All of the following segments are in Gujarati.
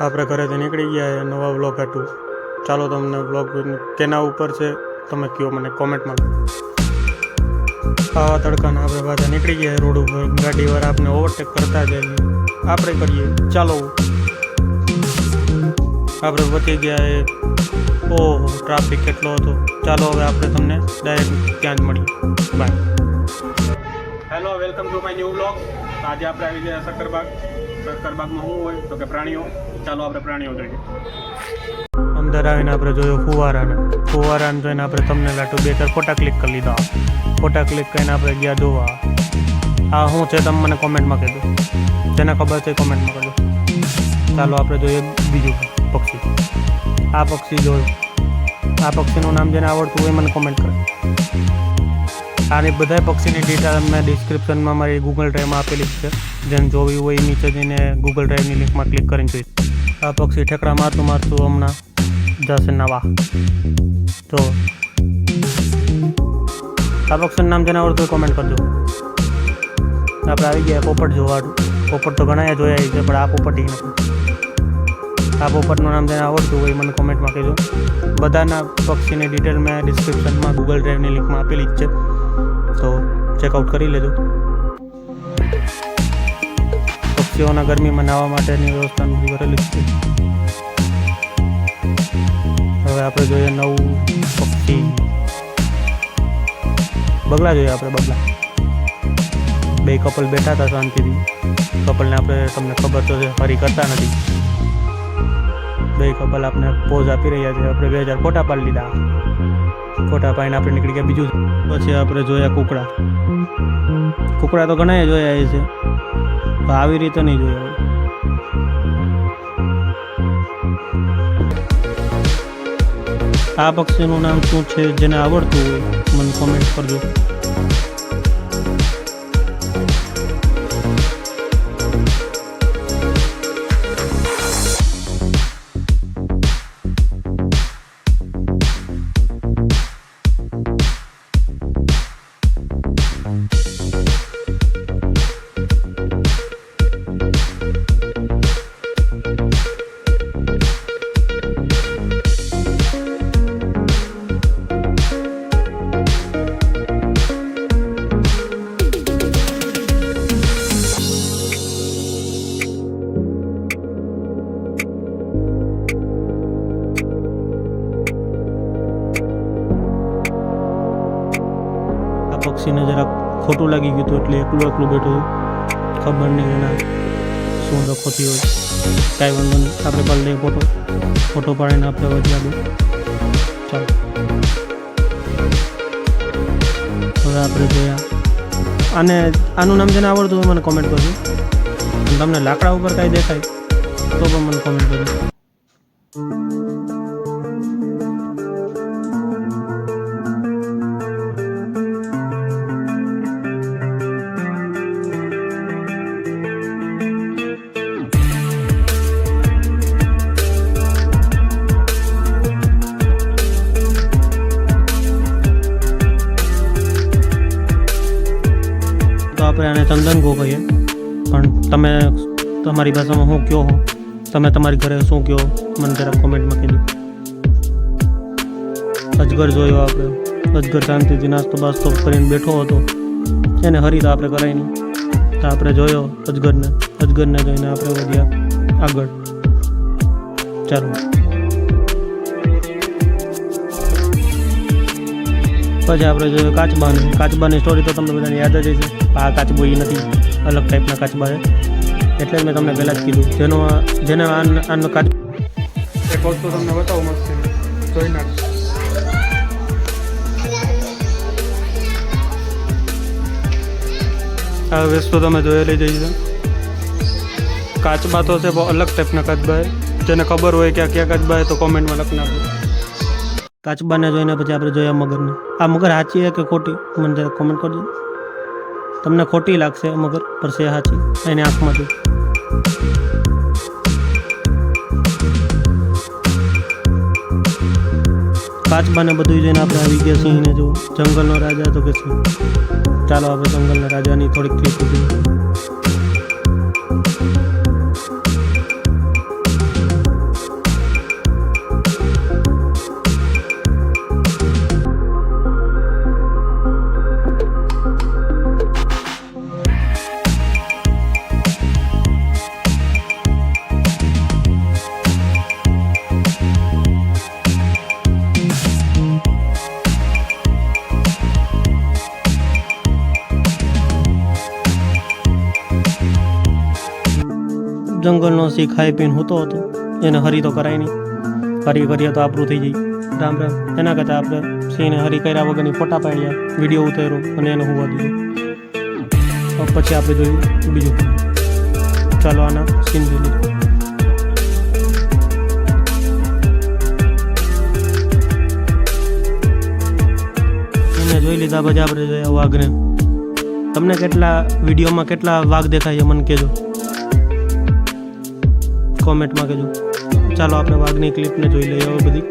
આપણે ઘરેથી નીકળી ગયા નવા વ્લોગ હતું. ચાલો તમને વ્લોગ કેના ઉપર છે તમે કહો મને કોમેન્ટમાં. આવા તડકાના આપણે પાછા નીકળી ગયા રોડ ઉપર. ગાડીવાળા આપણે ઓવરટેક કરતા જઈએ, આપણે કરીએ ચાલો. આપણે પહોંચી ગયા એ ઓહો ટ્રાફિક કેટલો હતો. ચાલો હવે આપણે તમને ડાયરેક્ટ ત્યાં જ મળીએ. Bye. Hello, welcome to my new vlog. આજે આપણે આવી ગયા સક્કરબાગ. સક્કરબાગમાં શું હોય તો કે પ્રાણીઓ. ચાલો આપણે પ્રાણીઓ જોઈએ. અંદર આવીને આપણે જોયો ફુવારાને જોઈને આપણે તમને લાટું 2-4 ફોટા ક્લિક કરી લીધા. ફોટા ક્લિક કરીને આપણે ગયા જોવા. આ શું છે તમે મને કોમેન્ટમાં કહેજો. જેને ખબર છે કોમેન્ટમાં કરજો. ચાલો આપણે જોઈએ બીજું પક્ષી. આ પક્ષી જોયું. આ પક્ષીનું નામ જેને આવડતું હોય મને કોમેન્ટ કરે. આની બધા પક્ષીની ડિટેલ મેં ડિસ્ક્રિપ્શનમાં મારી ગૂગલ ડ્રાઈવમાં આપેલી છે. જેને જોવી હોય એ નીચે જઈને ગૂગલ ડ્રાઈવની લિંકમાં ક્લિક કરીને જોઈશ. આ પક્ષી ઠેકડા મારતું હમણાં જશે નવા. તો આ પક્ષીનું નામ જેને આવડતું હોય કોમેન્ટ કરજો. આપણે આવી ગયા પોપટ જોવાનું. પોપટ તો ઘણા જોયા છે પણ આ પોપટ નથી. આ પોપટનું નામ જેને આવડતું હોય મને કોમેન્ટમાં કહેજો. બધાના પક્ષીની ડિટેલ મેં ડિસ્ક્રિપ્શનમાં ગૂગલ ડ્રાઈવની લિંકમાં આપેલી જ છે, તો ચેકઆઉટ કરી લેજો. પક્ષીઓના ગરમીમાં નાહવા માટેની વ્યવસ્થા બધી કરેલી છે. હવે આપણે જોઈએ નવું પક્ષી. બગલા જોઈએ આપણે. બગલા 2 કપલ બેઠા હતા શાંતિથી. કપલને આપણે તમને ખબર તો છે ફરી કરતા નથી. 2 કપલ આપણે પોઝ આપી રહ્યા છે. આપણે 2000 ફોટા પાડી લીધા. ફોટા પાડીને આપણે નીકળી ગયા. બીજું પછી આપણે જોયા કુકડા. કુકડા તો ઘણા જોયા છે, તો આવી રીતે નહીં જોયા. આ પક્ષીનું નામ શું છે જેને આવડતું હોય મને કોમેન્ટ કરજો. પક્ષીને જરાક ખોટું લાગી ગયું હતું એટલે એકલું બેઠું. ખબર નહીં એના શું ડખો થયો હોય. કાંઈ વાંધો નહીં, આપણે પાડી લઈએ ફોટો પાડીને આપણે વધી આગળ. ચાલો હવે આપણે જોયા આનું નામ જેને આવડતું હોય મને કોમેન્ટ કરજો. તમને લાકડા ઉપર કાંઈ દેખાય તો પણ મને કોમેન્ટ કરજો. આપણે આને ચંદનગો કહીએ, પણ તમે તમારી ભાષામાં શું કહો, તમે તમારી ઘરે શું કહો મને જરાક કોમેન્ટમાં કીધું. અજગર જોયો આપણે. અજગર શાંતિથી નાસ્તો બાસ્તો કરીને બેઠો હતો. એને હરી તો આપણે કરાય નહીં, તો આપણે જોયો અજગરને જોઈને આપણે વધ્યા આગળ. ચાલો પછી આપણે જોયું કાચબાની સ્ટોરી તો તમને બધાને યાદ જ છે. આ કાચબો એ નથી, અલગ ટાઈપના કાચબા છે. એટલે જ મેં તમને પહેલાં જ કીધું જેને આનો કાચ. એક વસ્તુ તમને બતાવું મસ્ત જોઈ નાખ. આ વસ્તુ તમે જોયેલી જ છે. કાચબા તો છે બહુ અલગ ટાઈપના કાચબા. જેને ખબર હોય કે આ ક્યાં કાચબા તો કોમેન્ટમાં લખી નાખો. કાચબાને જોઈને પછી આપણે જોયા મગરને. આ મગર સાચી છે કે ખોટી મને જરા કોમેન્ટ કરજો. તમને ખોટી લાગશે મગર, પર છે સાચી. એની આંખમાંથી કાચબાને બધું જોઈને આપણે આવી ગયા સિંહને જો. જંગલનો રાજા તો કે સિંહ. ચાલો આપણે જંગલના રાજાની થોડીક ક્લિપ જોઈએ. જંગલનો સિંહ ખાઈ પીને સૂતો હતો, એને હરી તો કરાય નહીં. હરી કરીએ તો આપણું થઈ જાય. રામ રામ. એના કરતાં આપણે સિંહને હરી કર્યા વગરની ફોટા પાડ્યા, વિડીયો ઉતાર્યો અને એને હોવા દીધું. પછી આપણે જોયું બીજું. ચાલો આના સીન જોઈ લીધું. એને જોઈ લીધા પછી આપણે જોયા વાઘને. તમને કેટલા વિડીયોમાં કેટલા વાઘ દેખાય છે મને કહેજો, કોમેન્ટમાં કહેજો. ચાલો આપણે વાઘની ક્લિપને જોઈ લઈએ હવે બધી.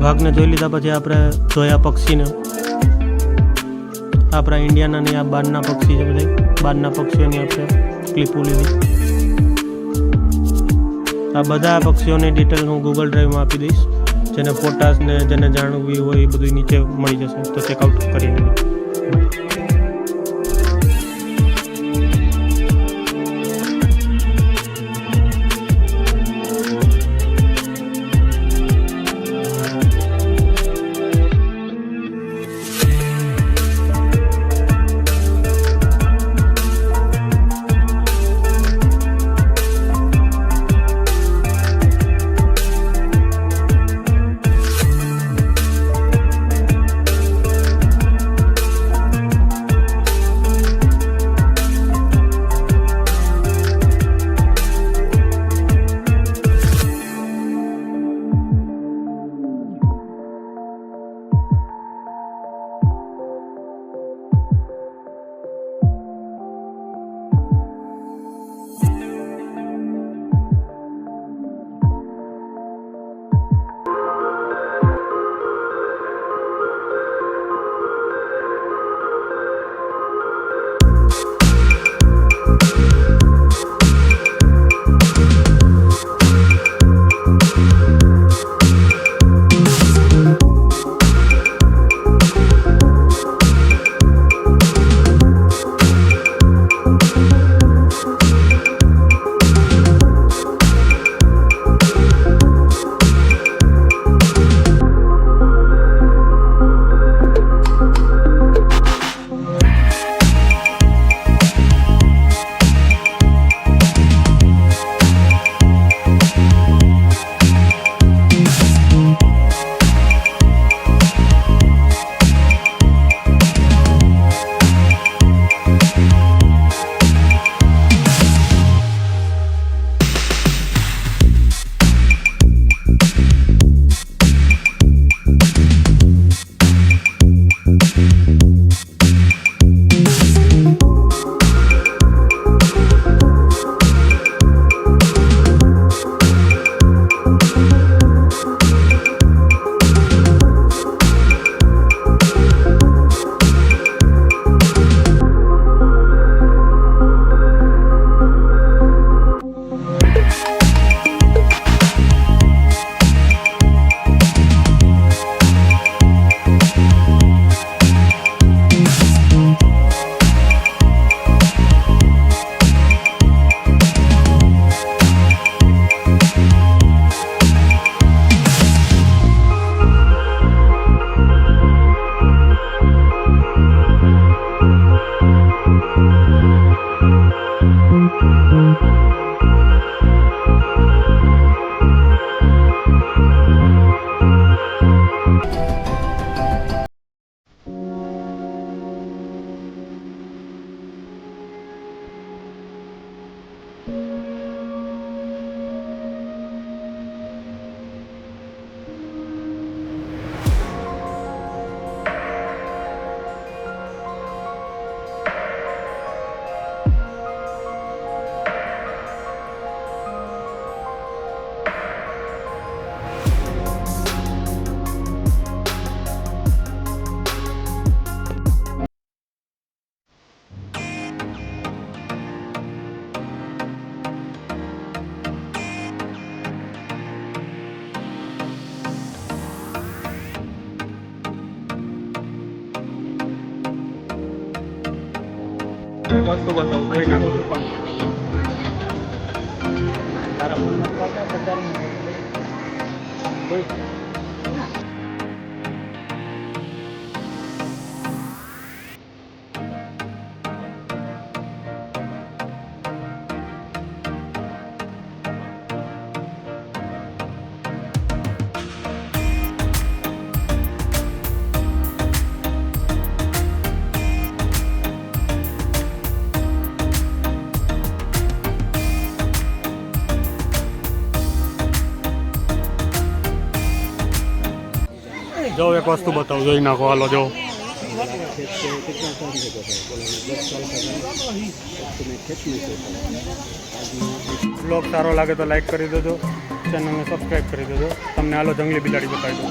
વાઘને જોઈ લીધા પછી આપણે જોયા પક્ષીને. આપણા ઇન્ડિયાના ને આ બહારના પક્ષી છે, બધા બહારના પક્ષીઓની આપણે ક્લિપો લીધી. આ બધા પક્ષીઓની ડિટેલ હું ગૂગલ ડ્રાઈવમાં આપી દઈશ. જેને ફોટાસ ને જેને જાણવું હોય એ બધું નીચે મળી જશે, તો ચેકઆઉટ કરી લેજો. વસ્તુ બતાવું જોઈ નાખો તારા ફોનમાં જો એક વસ્તુ બતાવું જોઈ નાખો હાલો જો બ્લોગ સારો લાગે તો લાઈક કરી દેજો, ચેનલને સબસ્ક્રાઈબ કરી દેજો. તમને હાલો જંગલી બિલાડી બતાવી દો.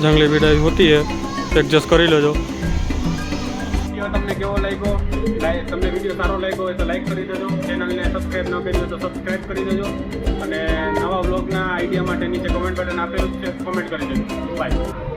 જંગલી બિલાડી હોતી હે, એડજસ્ટ કરી લેજો. વિડીયો તમને કેવો લાગ્યો? તમને વિડીયો સારો લાગ્યો હોય તો લાઈક કરી દેજો, ચેનલને સબસ્ક્રાઈબ ન કરી દો તો સબસ્ક્રાઈબ કરી દેજો, અને નવા બ્લોગના આઈડિયા માટે નીચે કોમેન્ટ બટન આપેલું છે, કોમેન્ટ કરી દેજો. બાય.